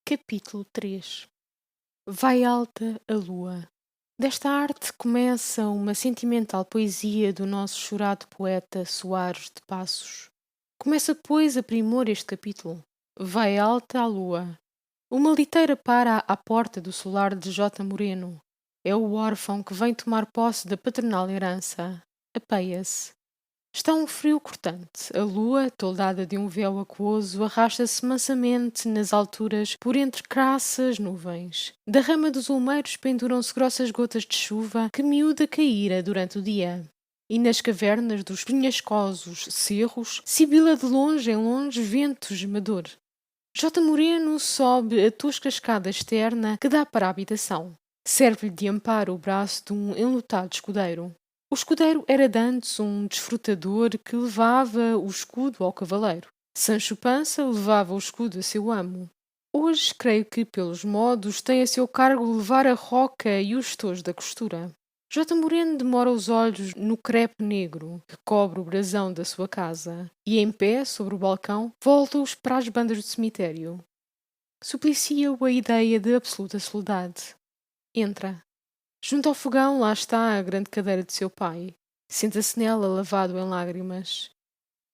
Capítulo 3. Vai alta a lua. Desta arte começa uma sentimental poesia do nosso chorado poeta Soares de Passos. Começa, pois, a primor este capítulo. Vai alta a lua. Uma liteira para à porta do solar de J. Moreno. É o órfão que vem tomar posse da paternal herança. Apeia-se. Está um frio cortante. A lua, toldada de um véu aquoso, arrasta-se mansamente nas alturas por entre crassas nuvens. Da rama dos olmeiros penduram-se grossas gotas de chuva que miúda caíra durante o dia. E nas cavernas dos penhascosos cerros sibila de longe em longe vento gemador. J. Moreno sobe a tosca escada externa que dá para a habitação. Serve-lhe de amparo o braço de um enlutado escudeiro. O escudeiro era dantes um desfrutador que levava o escudo ao cavaleiro. Sancho Pança levava o escudo a seu amo. Hoje, creio que, pelos modos, tem a seu cargo levar a roca e os tojos da costura. J. Moreno demora os olhos no crepe negro que cobre o brasão da sua casa e, em pé sobre o balcão, volta-os para as bandas do cemitério. Suplicia-o a ideia de absoluta soledade. Entra. Junto ao fogão lá está a grande cadeira de seu pai. Senta-se nela lavado em lágrimas.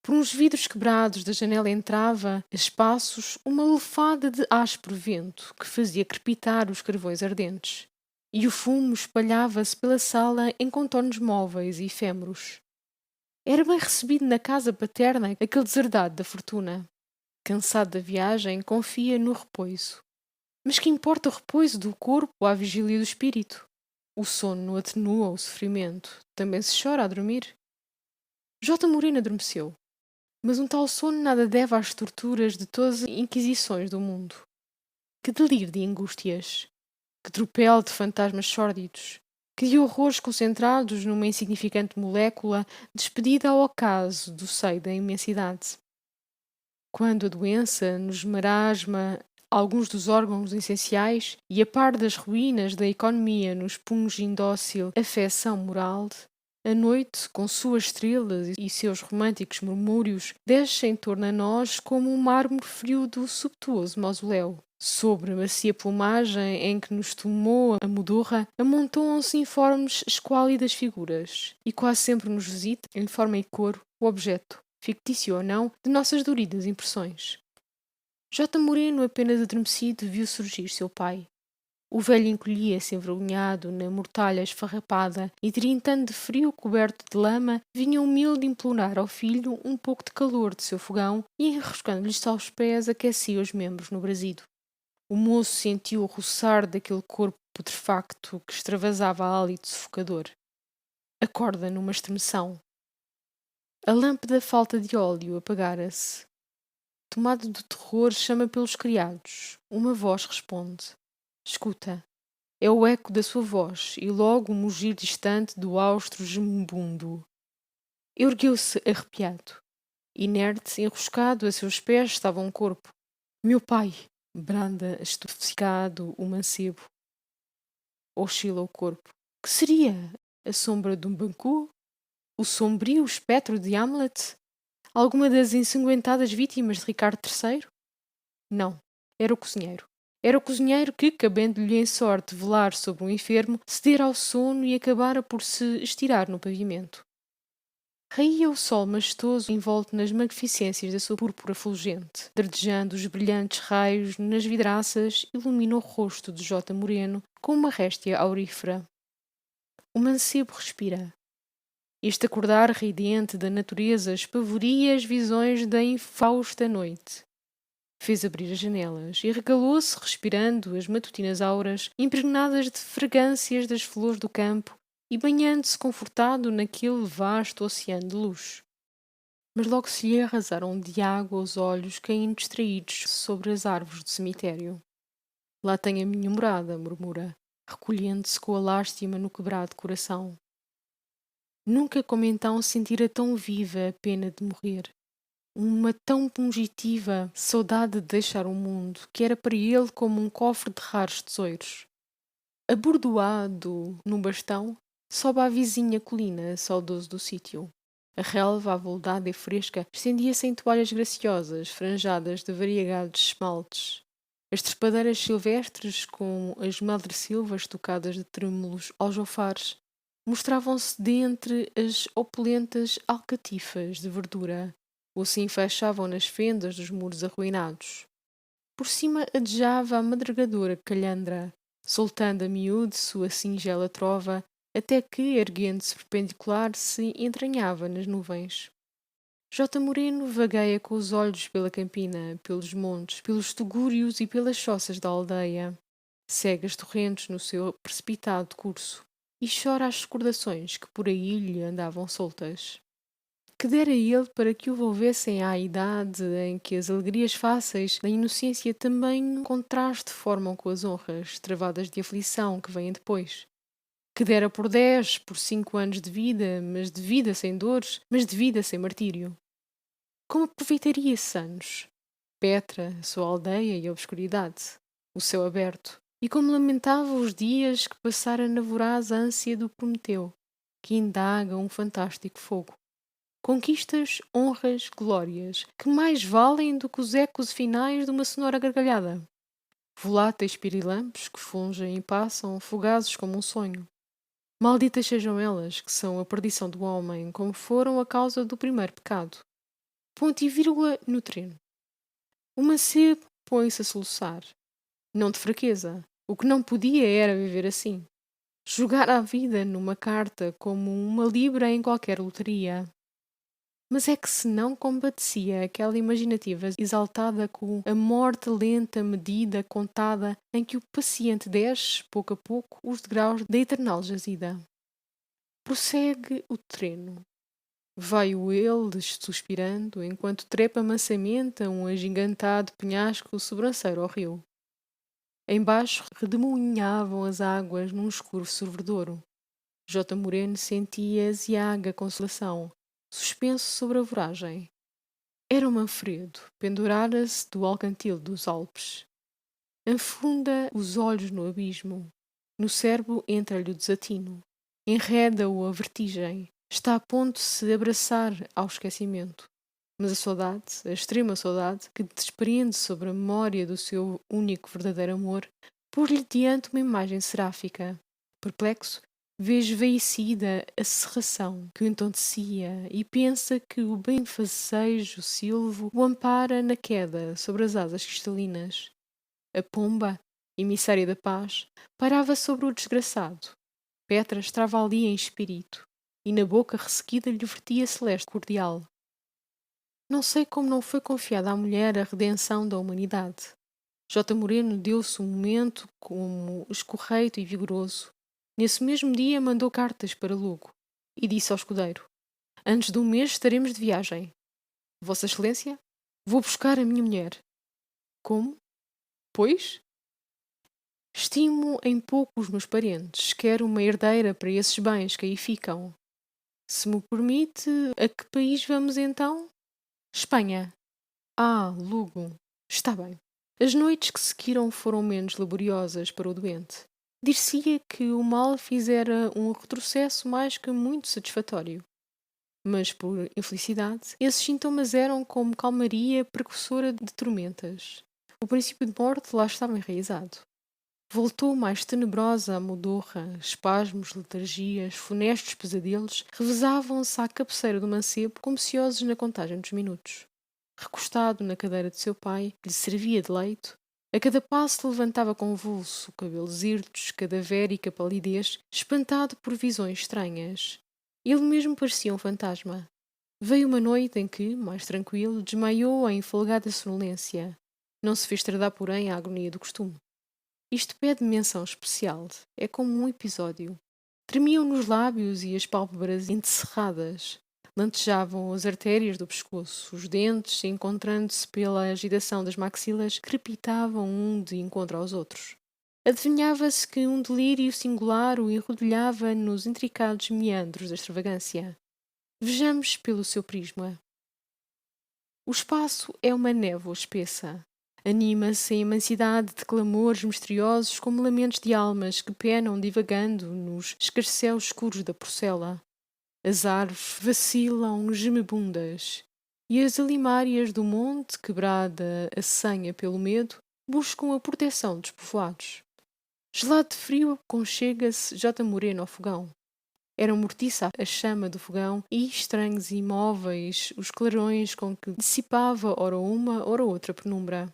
Por uns vidros quebrados da janela entrava, a espaços, uma lufada de áspero vento que fazia crepitar os carvões ardentes. E o fumo espalhava-se pela sala em contornos móveis e efêmeros. Era bem recebido na casa paterna aquele deserdado da fortuna. Cansado da viagem, confia no repouso. Mas que importa o repouso do corpo à vigília do espírito? O sono atenua o sofrimento. Também se chora a dormir. J. Moreno adormeceu. Mas um tal sono nada deve às torturas de todas as inquisições do mundo. Que delírio de angústias! Que tropel de fantasmas sórdidos! Que de horrores concentrados numa insignificante molécula despedida ao acaso do seio da imensidade! Quando a doença nos marasma alguns dos órgãos essenciais e a par das ruínas da economia nos punge indócil afecção moral, a noite, com suas estrelas e seus românticos murmúrios, desce em torno a nós como um mármore frio do subtuoso mausoléu. Sobre a macia plumagem em que nos tomou a modorra, amontoam-se informes esquálidas figuras, e quase sempre nos visita, em forma e coro, o objeto, fictício ou não, de nossas doridas impressões. J. Moreno, apenas adormecido, viu surgir seu pai. O velho encolhia-se envergonhado na mortalha esfarrapada e, trintando de frio coberto de lama, vinha humilde implorar ao filho um pouco de calor de seu fogão e, enroscando-lhe aos pés, aquecia os membros no brasido. O moço sentiu o roçar daquele corpo putrefacto que extravasava hálito sufocador. Acorda numa estremeção. A lâmpada falta de óleo apagara-se. Tomado de terror, chama pelos criados. Uma voz responde. Escuta. É o eco da sua voz e logo o mugir distante do austro gemubundo. Ergueu-se arrepiado. Inerte, enroscado a seus pés estava um corpo. Meu pai! Branda estupeficado o mancebo. Oscila o corpo. Que seria? A sombra de um bancu? O sombrio espectro de Hamlet? Alguma das ensanguentadas vítimas de Ricardo III? Não, era o cozinheiro. Era o cozinheiro que, cabendo-lhe em sorte velar sobre um enfermo, cedera ao sono e acabara por se estirar no pavimento. Raía o sol majestoso envolto nas magnificências da sua púrpura fulgente. Dardejando os brilhantes raios nas vidraças, ilumina o rosto de J. Moreno com uma réstia aurífera. O mancebo respira. Este acordar radiante da natureza espavoria as visões da infausta noite. Fez abrir as janelas e regalou-se respirando as matutinas auras impregnadas de fragrâncias das flores do campo e banhando-se confortado naquele vasto oceano de luz. Mas logo se lhe arrasaram de água os olhos caindo distraídos sobre as árvores do cemitério. Lá tem a minha morada, murmura, recolhendo-se com a lástima no quebrado coração. Nunca como então sentira tão viva a pena de morrer. Uma tão pungitiva saudade de deixar o mundo, que era para ele como um cofre de raros tesouros. Abordoado num bastão, sobe à vizinha colina, saudoso do sítio. A relva, avoldada e fresca, estendia-se em toalhas graciosas, franjadas de variegados esmaltes. As trepadeiras silvestres, com as madressilvas tocadas de trêmulos aljofares, mostravam-se dentre as opulentas alcatifas de verdura, ou se enfaixavam nas fendas dos muros arruinados. Por cima adejava a madrugadora calhandra, soltando a miúde sua singela trova, até que, erguendo-se perpendicular, se entranhava nas nuvens. J. Moreno vagueia com os olhos pela campina, pelos montes, pelos tugúrios e pelas choças da aldeia. Segue as torrentes no seu precipitado curso e chora as recordações que por aí lhe andavam soltas. Que dera ele para que o volvessem à idade em que as alegrias fáceis da inocência também contraste formam com as honras travadas de aflição que vêm depois. Que dera por 10, por 5 anos de vida, mas de vida sem dores, mas de vida sem martírio. Como aproveitaria esses anos? Petra, a sua aldeia e a obscuridade, o céu aberto, e como lamentava os dias que passara na voraz ânsia do Prometeu, que indaga um fantástico fogo. Conquistas, honras, glórias, que mais valem do que os ecos finais de uma sonora gargalhada. Voláteis pirilampos que fungem e passam, fugazes como um sonho. Malditas sejam elas, que são a perdição do homem, como foram a causa do primeiro pecado. Ponto e vírgula no treno. O mancebo põe-se a soluçar. Não de fraqueza. O que não podia era viver assim. Jogar a vida numa carta como uma libra em qualquer loteria. Mas é que se não compadecia aquela imaginativa exaltada com a morte lenta, medida, contada, em que o paciente desce, pouco a pouco, os degraus da eternal jazida. Prossegue o treno. Veio ele, suspirando, enquanto trepa mansamente a um agigantado penhasco sobranceiro ao rio. Embaixo redemoinhavam as águas num escuro sorvedouro. J. Moreno sentia aziaga consolação, suspenso sobre a voragem. Era o Manfredo, pendurara-se do alcantil dos Alpes. Afunda os olhos no abismo. No cérebro entra-lhe o desatino. Enreda-o a vertigem. Está a ponto de se abraçar ao esquecimento. Mas a saudade, a extrema saudade, que desprende sobre a memória do seu único verdadeiro amor, pôr-lhe diante uma imagem seráfica. Perplexo, vê esvaecida a cerração que o entontecia e pensa que o benfacejo silvo o ampara na queda sobre as asas cristalinas. A pomba, emissária da paz, parava sobre o desgraçado. Petra estava ali em espírito, e na boca ressequida lhe vertia celeste cordial. Não sei como não foi confiada à mulher a redenção da humanidade. J. Moreno deu-se um momento como escorreito e vigoroso. Nesse mesmo dia mandou cartas para Lugo e disse ao escudeiro: Antes de um mês estaremos de viagem. Vossa Excelência, vou buscar a minha mulher. Como? Pois? Estimo em pouco os meus parentes. Quero uma herdeira para esses bens que aí ficam. Se me permite, a que país vamos então? Espanha. Ah, Lugo. Está bem. As noites que seguiram foram menos laboriosas para o doente. Dir-se-ia que o mal fizera um retrocesso mais que muito satisfatório. Mas, por infelicidade, esses sintomas eram como calmaria precursora de tormentas. O princípio de morte lá estava enraizado. Voltou mais tenebrosa a modorra, espasmos, letargias, funestos pesadelos revezavam-se à cabeceira do mancebo como ciosos na contagem dos minutos. Recostado na cadeira de seu pai, que lhe servia de leito, a cada passo levantava convulso, cabelos hirtos, cadavérica palidez, espantado por visões estranhas. Ele mesmo parecia um fantasma. Veio uma noite em que, mais tranquilo, desmaiou em folgada sonolência. Não se fez tardar, porém, a agonia do costume. Isto pede menção especial. É como um episódio. Tremiam nos lábios e as pálpebras entrecerradas. Lantejavam as artérias do pescoço. Os dentes, encontrando-se pela agitação das maxilas, crepitavam um de encontro aos outros. Adivinhava-se que um delírio singular o enrodilhava nos intricados meandros da extravagância. Vejamos pelo seu prisma. O espaço é uma névoa espessa. Anima-se em imensidade de clamores misteriosos como lamentos de almas que penam divagando nos escarcéus escuros da porcela. As árvores vacilam gemebundas e as alimárias do monte, quebrada a senha pelo medo, buscam a proteção dos povoados. Gelado de frio, conchega-se J. Moreno ao fogão. Era mortiça a chama do fogão e estranhos e imóveis os clarões com que dissipava ora uma, ora outra penumbra.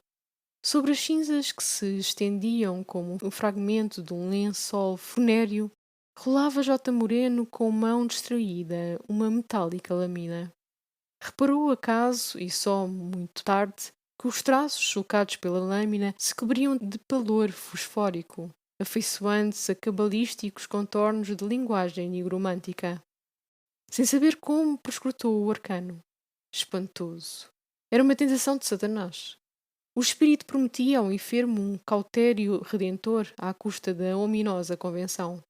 Sobre as cinzas que se estendiam como um fragmento de um lençol funéreo, rolava J. Moreno com mão distraída uma metálica lâmina. Reparou acaso, e só muito tarde, que os traços chocados pela lâmina se cobriam de pavor fosfórico, afeiçoando-se a cabalísticos contornos de linguagem nigromântica. Sem saber como, perscrutou o arcano. Espantoso. Era uma tentação de Satanás. O espírito prometia ao enfermo um cautério redentor à custa da ominosa convenção.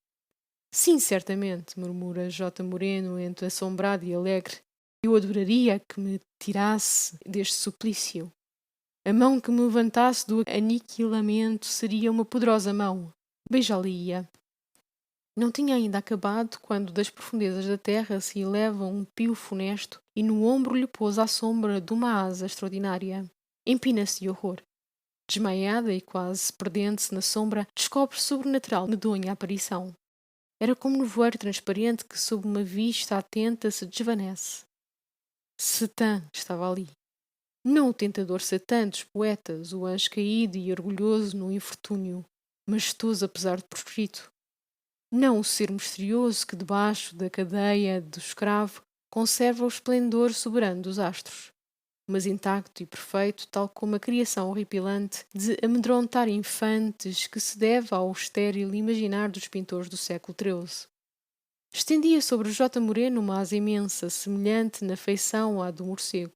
Sim, certamente, murmura J. Moreno entre assombrado e alegre. Eu adoraria que me tirasse deste suplício. A mão que me levantasse do aniquilamento seria uma poderosa mão. Beijá-la-ia. Não tinha ainda acabado quando das profundezas da terra se eleva um pio funesto e no ombro lhe pôs à sombra de uma asa extraordinária. Empina-se de horror. Desmaiada e quase perdendo-se na sombra, descobre sobrenatural medonha aparição. Era como nevoeiro transparente que, sob uma vista atenta, se desvanece. Satã estava ali. Não o tentador Satã dos poetas, o anjo caído e orgulhoso no infortúnio, majestoso apesar de proscrito. Não o ser misterioso que, debaixo da cadeia do escravo, conserva o esplendor soberano dos astros, mas intacto e perfeito, tal como a criação horripilante de amedrontar infantes que se deve ao estéril imaginar dos pintores do século XIII. Estendia sobre J. Moreno uma asa imensa, semelhante na feição à do morcego.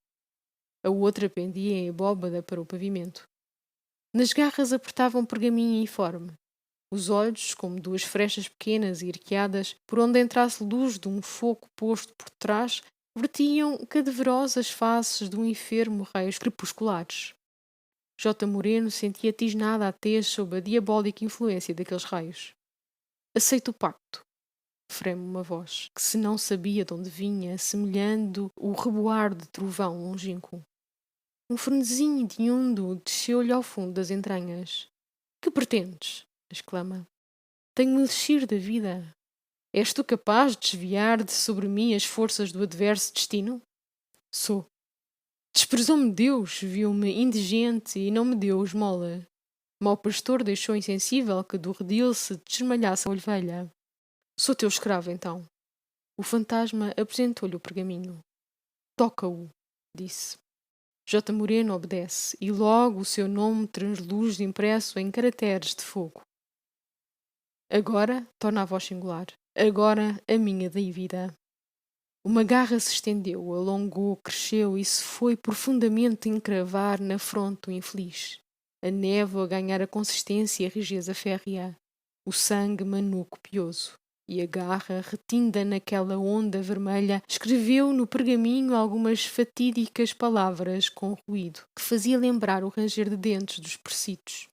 A outra pendia em abóbada para o pavimento. Nas garras apertava um pergaminho informe. Os olhos, como duas frechas pequenas e arqueadas, por onde entrasse luz de um foco posto por trás, vertiam cadaverosas faces de um enfermo raios crepusculares. J. Moreno sentia tisnada a tez sob a diabólica influência daqueles raios. Aceito o pacto. Freme uma voz, que se não sabia de onde vinha, semelhando o reboar de trovão longínquo. Um frenesim hediondo desceu-lhe ao fundo das entranhas. Que pretendes? Exclama. Tenho-me descer da vida. És tu capaz de desviar de sobre mim as forças do adverso destino? Sou. Desprezou-me Deus, viu-me indigente e não me deu esmola. Mau pastor deixou insensível que do redil se desmalhasse a ovelha. Sou teu escravo, então. O fantasma apresentou-lhe o pergaminho. Toca-o, disse. J. Moreno obedece, e logo o seu nome transluz impresso em caracteres de fogo. Agora, torna a voz singular, agora a minha dívida. Uma garra se estendeu, alongou, cresceu e se foi profundamente encravar na fronte do infeliz. A névoa ganhara consistência e a rigidez férrea. O sangue manuco pioso. E a garra, retinda naquela onda vermelha, escreveu no pergaminho algumas fatídicas palavras com ruído, que fazia lembrar o ranger de dentes dos persitos.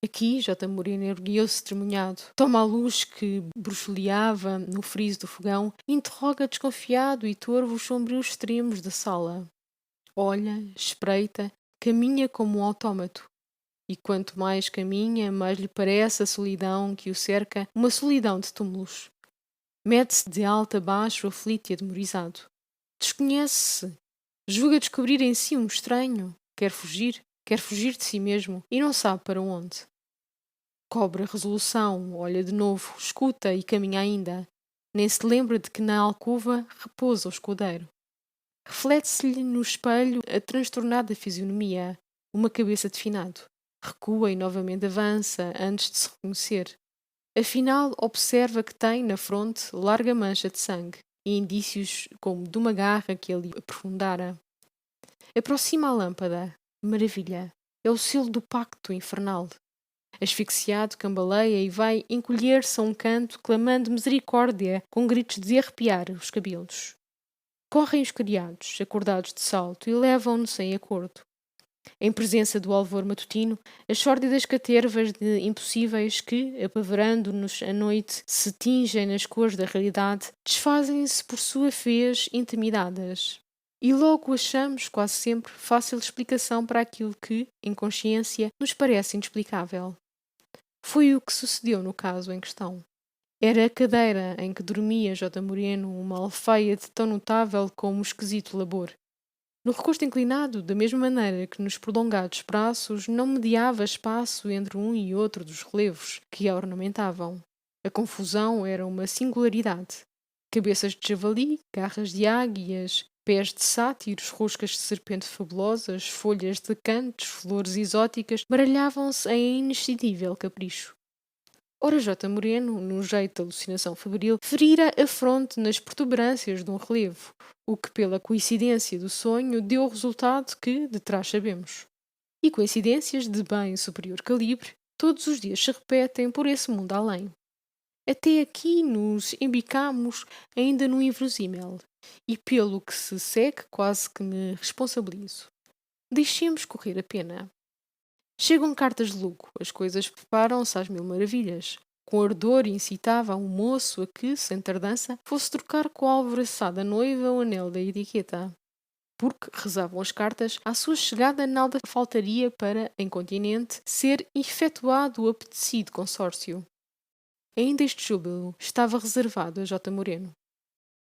Aqui, J. Moreno ergueu-se testemunhado, toma a luz que bruxuleava no friso do fogão e interroga desconfiado e torvo os sombrios extremos da sala. Olha, espreita, caminha como um autómato. E quanto mais caminha, mais lhe parece a solidão que o cerca, uma solidão de túmulos. Mete-se de alto a baixo, aflito e atemorizado. Desconhece-se. Julga descobrir em si um estranho. Quer fugir de si mesmo e não sabe para onde. Cobra resolução, olha de novo, escuta e caminha ainda. Nem se lembra de que na alcova repousa o escudeiro. Reflete-se-lhe no espelho a transtornada fisionomia, uma cabeça de finado. Recua e novamente avança antes de se reconhecer. Afinal, observa que tem na fronte larga mancha de sangue e indícios como de uma garra que ele aprofundara. Aproxima a lâmpada. Maravilha! É o selo do pacto infernal. Asfixiado, cambaleia e vai encolher-se a um canto, clamando misericórdia com gritos de arrepiar os cabelos. Correm os criados, acordados de salto, e levam-no sem acordo. Em presença do alvor matutino, as sórdidas catervas de impossíveis que, apavorando-nos à noite, se tingem nas cores da realidade, desfazem-se por sua vez intimidadas. E logo achamos, quase sempre, fácil explicação para aquilo que, em consciência, nos parece inexplicável. Foi o que sucedeu no caso em questão. Era a cadeira em que dormia J. Moreno uma alfeia de tão notável como o esquisito labor. No recosto inclinado, da mesma maneira que nos prolongados braços, não mediava espaço entre um e outro dos relevos que a ornamentavam. A confusão era uma singularidade. Cabeças de javali, garras de águias, pés de sátiros, roscas de serpente fabulosas, folhas de cantos, flores exóticas, baralhavam-se em inexcedível capricho. Ora J. Moreno, num jeito de alucinação febril, ferira a fronte nas protuberâncias de um relevo, o que, pela coincidência do sonho, deu o resultado que, de trás sabemos. E coincidências de bem superior calibre, todos os dias se repetem por esse mundo além. Até aqui nos embicamos ainda no inverosímil, e pelo que se segue quase que me responsabilizo. Deixemos correr a pena. Chegam cartas de Lugo, as coisas preparam-se às mil maravilhas. Com ardor incitava o moço a que, sem tardança, fosse trocar com a alvoroçada noiva o anel da etiqueta. Porque, rezavam as cartas, à sua chegada nada faltaria para, em continente, ser efetuado o apetecido consórcio. Ainda este júbilo estava reservado a J. Moreno.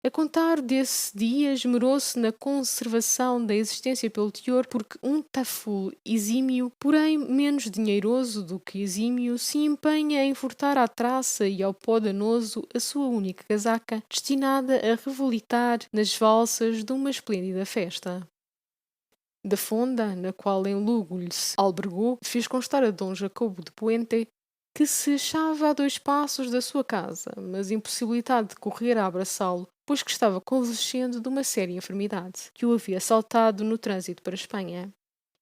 A contar desse dia, esmerou-se na conservação da existência pelo teor, porque um taful exímio, porém menos dinheiroso do que exímio, se empenha em furtar à traça e ao pó danoso a sua única casaca, destinada a revolitar nas valsas de uma esplêndida festa. Da fonda, na qual em Lugo lhe se albergou, fez constar a Dom Jacobo de Puente que se achava a 2 passos da sua casa, mas impossibilitado de correr a abraçá-lo, pois que estava convalescendo de uma séria enfermidade, que o havia assaltado no trânsito para a Espanha.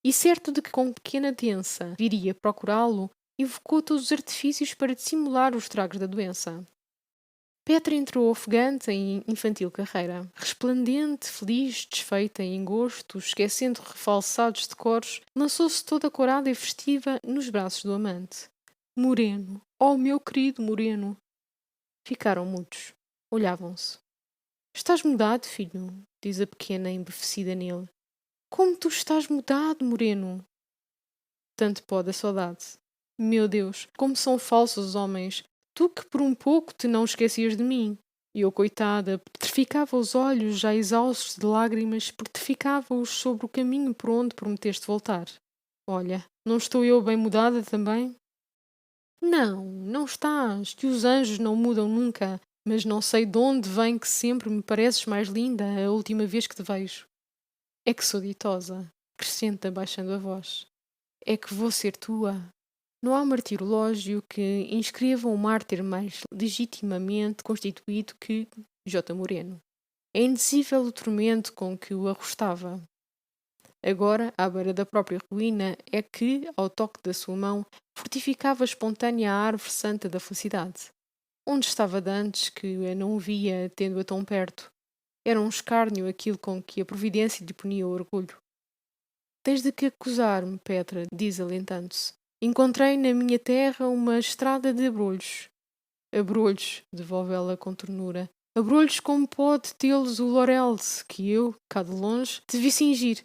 E certo de que com pequena tensa viria procurá-lo, invocou todos os artifícios para dissimular os estragos da doença. Petra entrou ofegante em infantil carreira, resplandente, feliz, desfeita em gosto, esquecendo refalsados decoros, lançou-se toda corada e festiva nos braços do amante. Moreno, oh meu querido Moreno! Ficaram mudos. Olhavam-se. Estás mudado, filho? Diz a pequena embevecida nele. Como tu estás mudado, Moreno? Tanto pode a saudade. Meu Deus, como são falsos os homens! Tu que por um pouco te não esquecias de mim. E eu, coitada, petrificava os olhos, já exaustos de lágrimas, petrificava-os sobre o caminho por onde prometeste voltar. Olha, não estou eu bem mudada também? Não, não estás, que os anjos não mudam nunca, mas não sei de onde vem que sempre me pareces mais linda a última vez que te vejo. É que sou ditosa, acrescenta baixando a voz. É que vou ser tua. Não há martirológio que inscreva um mártir mais legitimamente constituído que J. Moreno. É indizível o tormento com que o arrostava. Agora, à beira da própria ruína, é que, ao toque da sua mão, fortificava espontânea a árvore santa da felicidade. Onde estava dantes que a não via tendo-a tão perto? Era um escárnio aquilo com que a providência lhe punia o orgulho. Tens de que acusar-me, Petra, diz alentando-se. Encontrei na minha terra uma estrada de abrolhos. Abrolhos, devolve ela com ternura. Abrolhos como pode tê-los o laurel, que eu, cá de longe, te vi cingir,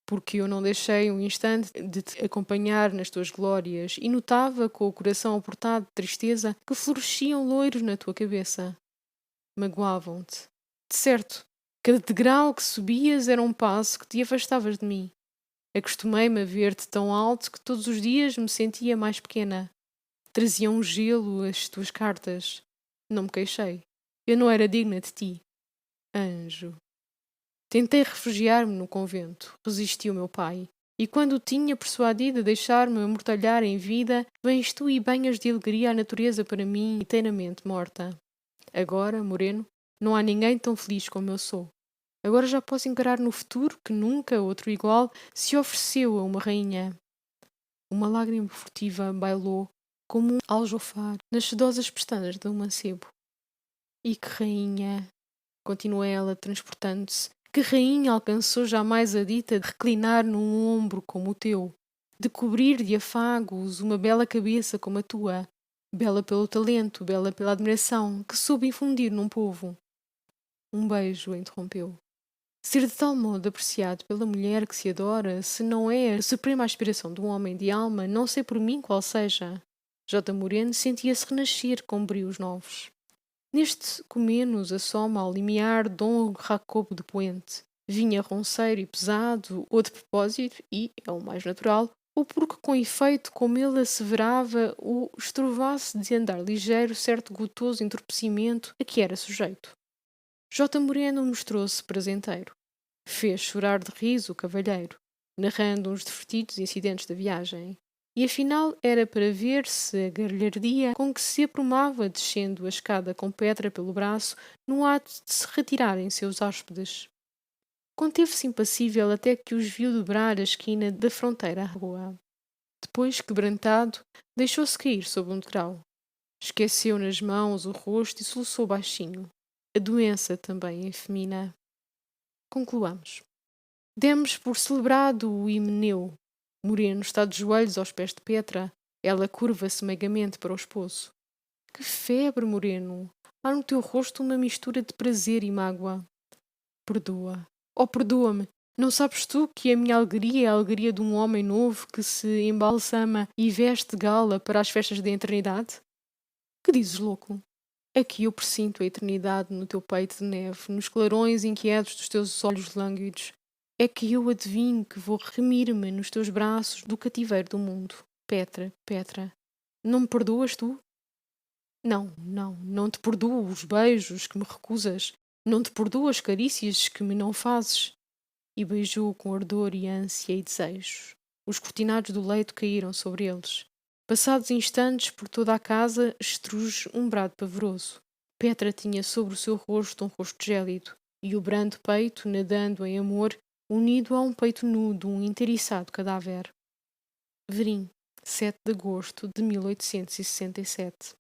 porque eu não deixei um instante de te acompanhar nas tuas glórias e notava, com o coração apertado de tristeza, que floresciam loiros na tua cabeça. Magoavam-te. De certo, cada degrau que subias era um passo que te afastavas de mim. Acostumei-me a ver-te tão alto que todos os dias me sentia mais pequena. Traziam um gelo as tuas cartas. Não me queixei. Eu não era digna de ti. Anjo. Tentei refugiar-me no convento. Resistiu meu pai. E quando o tinha persuadido a deixar-me amortalhar em vida, vens tu e banhas de alegria a natureza para mim inteiramente morta. Agora, Moreno, não há ninguém tão feliz como eu sou. Agora já posso encarar no futuro que nunca outro igual se ofereceu a uma rainha. Uma lágrima furtiva bailou, como um aljofar, nas sedosas pestanas do mancebo. E que rainha! Continua ela, transportando-se. Que rainha alcançou jamais a dita de reclinar num ombro como o teu, de cobrir de afagos uma bela cabeça como a tua, bela pelo talento, bela pela admiração, que soube infundir num povo? Um beijo interrompeu. Ser de tal modo apreciado pela mulher que se adora, se não é a suprema aspiração de um homem de alma, não sei por mim qual seja. J. Moreno sentia-se renascer com brios novos. Neste comeno assoma ao limiar Dom Jacobo de Poente. Vinha ronceiro e pesado, ou de propósito, e, é o mais natural, ou porque com efeito, como ele asseverava, o estrovasse de andar ligeiro certo gotoso entorpecimento a que era sujeito. J. Moreno mostrou-se prazenteiro. Fez chorar de riso o cavalheiro, narrando uns divertidos incidentes da viagem. E afinal era para ver se a galhardia com que se aprumava descendo a escada com Petra pelo braço no ato de se retirarem seus hóspedes. Conteve-se impassível até que os viu dobrar a esquina da fronteira à rua. Depois, quebrantado, deixou-se cair sob um degrau. Esqueceu nas mãos o rosto e soluçou baixinho. A doença também efemina. Concluamos. Demos por celebrado o himeneu. Moreno está de joelhos aos pés de Petra. Ela curva-se meigamente para o esposo. Que febre, Moreno! Há no teu rosto uma mistura de prazer e mágoa. Perdoa. Oh, perdoa-me! Não sabes tu que a minha alegria é a alegria de um homem novo que se embalsama e veste gala para as festas da eternidade? Que dizes, louco? É que eu presinto a eternidade no teu peito de neve, nos clarões inquietos dos teus olhos lânguidos. É que eu adivinho que vou remir-me nos teus braços do cativeiro do mundo. Petra, Petra, não me perdoas tu? Não, não, não te perdoo os beijos que me recusas, não te perdoo as carícias que me não fazes. E beijou com ardor e ânsia e desejos. Os cortinados do leito caíram sobre eles. Passados instantes, por toda a casa, estruge um brado pavoroso. Petra tinha sobre o seu rosto um rosto gélido, e o brando peito, nadando em amor, unido a um peito nu de um inteiriçado cadáver. Verim, 7 de agosto de 1867.